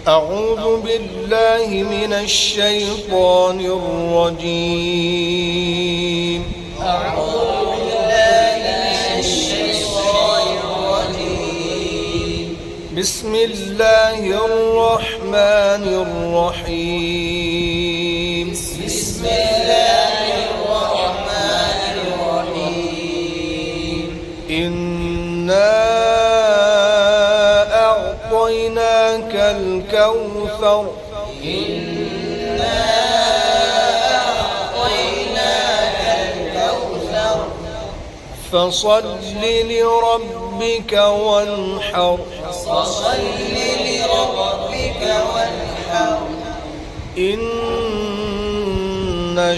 أعوذ بالله من الشيطان الرجيم. أعوذ بالله من الشيطان الرجيم. بسم الله الرحمن الرحيم. بسم الله الرحمن الرحيم. إنا أعطيناك الكوثر. إنا أعطيناك الكوثر. فصل لربك وانحر. فصل لربك وانحر. إن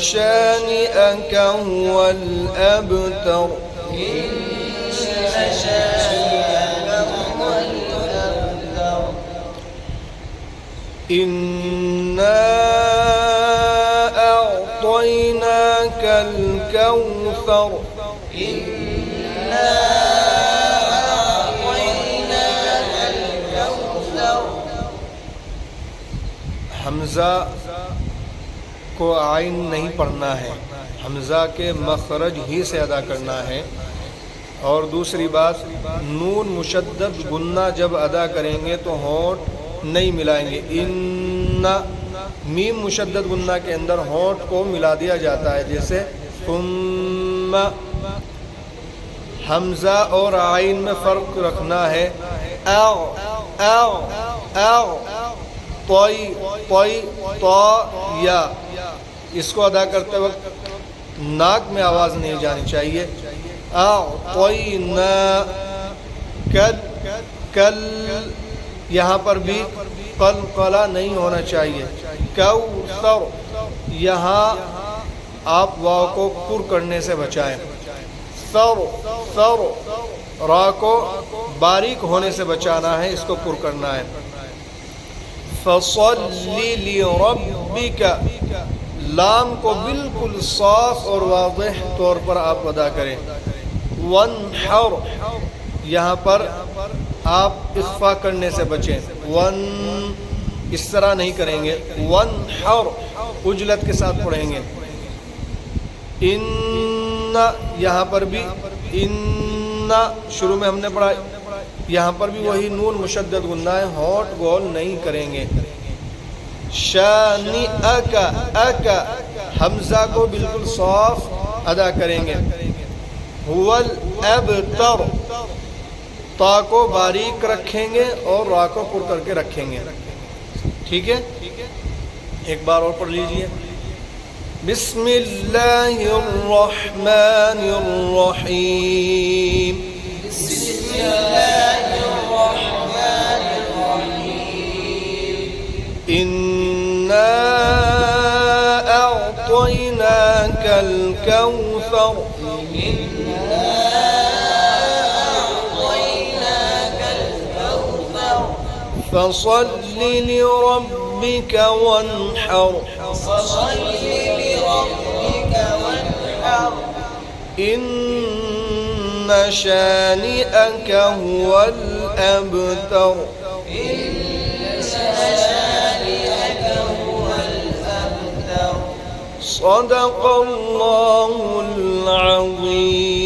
شانئك هو الأبتر. إن شانئك هو الأبتر. إنا أعطيناك الكوثر. إنا أعطيناك الكوثر. حمزہ کو عین نہیں پڑھنا ہے، حمزہ کے مخرج ہی سے ادا کرنا ہے. اور دوسری بات، نون مشدد گنہ جب ادا کریں گے تو ہونٹ نہیں ملائیں گے. ان میم مشدد گنہ کے اندر ہونٹ کو ملا دیا جاتا ہے، جیسے ثم. حمزہ اور عین میں فرق رکھنا ہے. او او او طوئی طوئی طا یا، اس کو ادا کرتے وقت ناک میں آواز نہیں جانی چاہیے. اعطینا کل کل، یہاں پر بھی قلقلہ نہیں ہونا چاہیے. کوثر، یہاں آپ واو کو پر کرنے سے بچائیں. ثر ثر، را کو باریک ہونے سے بچانا ہے، اس کو پر کرنا ہے. فصل لربک، لام کو بالکل صاف اور واضح طور پر آپ ادا کریں. وانحر، یہاں پر آپ اخفا کرنے سے بچیں. ون اس طرح نہیں کریں گے، وانحر عجلت کے ساتھ پڑھیں گے. ان، یہاں پر بھی ان شروع میں ہم نے پڑھا، یہاں پر بھی وہی نون مشدد غنہ ہے، ہونٹ گول نہیں کریں گے. شانئک، اک حمزہ کو بالکل صاف ادا کریں گے. هو الابتر، تا کو باریک رکھیں گے اور را کو پر کر کے رکھیں گے. ٹھیک ہے، ایک بار اور پڑھ لیجئے. بسم اللہ الرحمن الرحیم. بسم الله الرحمن الرحيم. إنا أعطيناك الكوثر. إنا أعطيناك الكوثر. فصل لربك وانحر. فصل لربك وانحر. إن شانئك هو الأبتر. إن شانئك هو الأبتر. صدق الله العظيم.